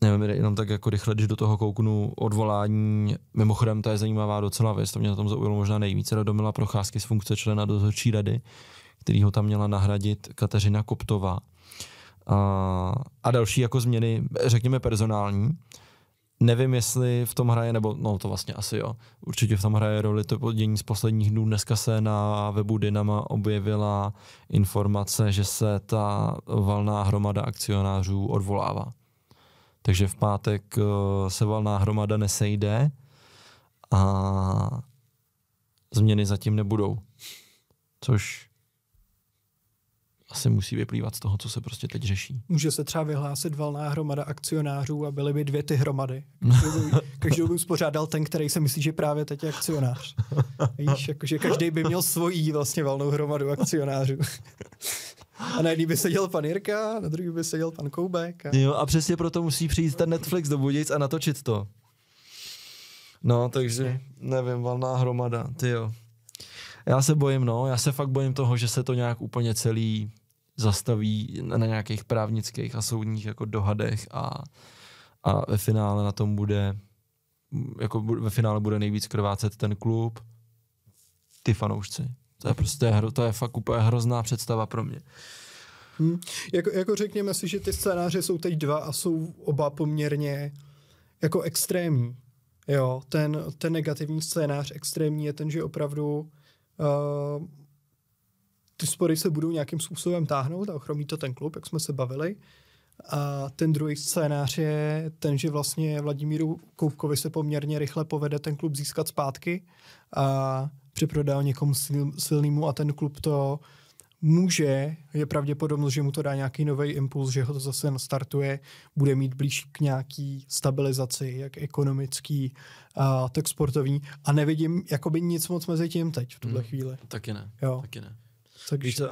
Nevím, jenom tak jako rychle, když do toho kouknu odvolání. Mimochodem, to je zajímavá docela věc, to mě na tom zaujalo možná nejvíce. Radomila Procházky z funkce člena dozorčí rady, který ho tam měla nahradit Kateřina Koptová. A další jako změny, řekněme personální. Nevím, jestli v tom hraje, nebo no to vlastně asi jo. Určitě v tom hraje roli to dění z posledních dnů. Dneska se na webu Dynama objevila informace, že se ta valná hromada akcionářů odvolává. Takže v pátek se valná hromada nesejde a změny zatím nebudou. Což asi musí vyplývat z toho, co se prostě teď řeší. Může se třeba vyhlásit valná hromada akcionářů a byly by 2 ty hromady. Každou by uspořádal ten, který se myslí, že právě teď je akcionář. Víš, jakože každý by měl svoji vlastně valnou hromadu akcionářů. A na jedný by seděl pan Jirka, na druhý by seděl pan Koubek. Jo, a přesně proto musí přijít ten Netflix do Budějic a natočit to. No, takže nevím, valná hromada, tyjo. Já se bojím, já se fakt bojím toho, že se to nějak úplně celý zastaví na nějakých právnických a soudních jako dohadech a ve finále na tom bude, jako ve finále bude nejvíc krvácet ten klub, ty fanoušci. To je prostě, to je fakt úplně hrozná představa pro mě. Jako řekněme si, že ty scénáře jsou teď 2 a jsou oba poměrně jako extrémní. Jo, ten negativní scénář extrémní je ten, že opravdu ty spory se budou nějakým způsobem táhnout a ochromí to ten klub, jak jsme se bavili. A ten druhý scénář je ten, že vlastně Vladimíru Koubkovi se poměrně rychle povede ten klub získat zpátky a připrodal někomu silnému a ten klub to může, je pravděpodobnost, že mu to dá nějaký nový impuls, že ho to zase nastartuje, bude mít blíž k nějaký stabilizaci, jak ekonomický, tak sportovní. A nevidím jakoby nic moc mezi tím teď v tuhle chvíli. Taky ne, jo. Taky ne. Takže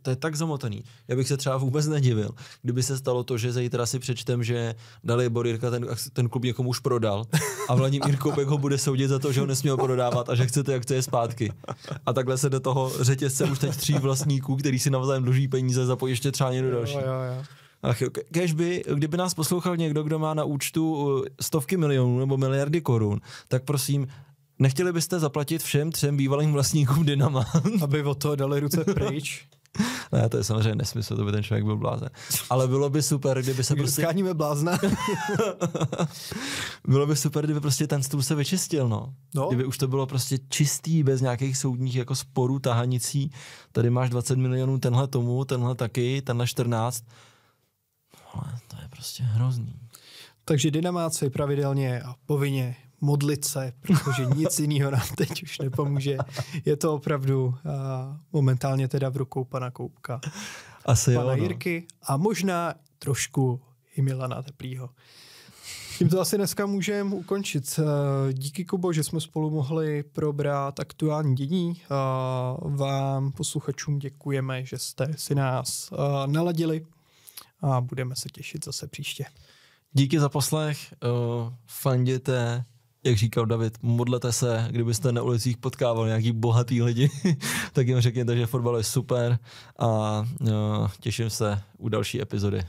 To je tak zamotaný. Já bych se třeba vůbec nedivil, kdyby se stalo to, že zítra si přečtem, že Dalibor Jirka ten klub někomu už prodal a Vladimír Koubek ho bude soudit za to, že ho nesměl prodávat a že chce ty akcie zpátky. A takhle se do toho řetězce už teď 3 vlastníků, který si navzájem dluží peníze, zapojí ještě třeba někdo další. Jo. Ach jo, kdyby nás poslouchal někdo, kdo má na účtu stovky milionů nebo miliardy korun, tak prosím, nechtěli byste zaplatit všem 3 bývalým vlastníkům Dynama? Aby od toho dali ruce pryč. Ne, to je samozřejmě nesmysl, to by ten člověk byl blázen. Ale bylo by super, kdyby se prostě... Skáníme blázna. Bylo by super, kdyby prostě ten stůl se vyčistil, no. Kdyby už to bylo prostě čistý, bez nějakých soudních jako sporů, tahanicí. Tady máš 20 milionů, tenhle tomu, tenhle taky, tenhle 14. Ale to je prostě hrozný. Takže dynamáci pravidelně a povinně modlit se, protože nic jiného nám teď už nepomůže. Je to opravdu momentálně teda v rukou pana Koubka, asi pana jo, Jirky a možná trošku i Milana Teplýho. Tím to asi dneska můžeme ukončit. Díky, Kubo, že jsme spolu mohli probrat aktuální dění. Vám, posluchačům, děkujeme, že jste si nás naladili a budeme se těšit zase příště. Díky za poslech, fanděte, jak říkal David, modlete se, kdybyste na ulicích potkával nějaký bohatý lidi, tak jim řekněte, že fotbal je super a těším se u další epizody.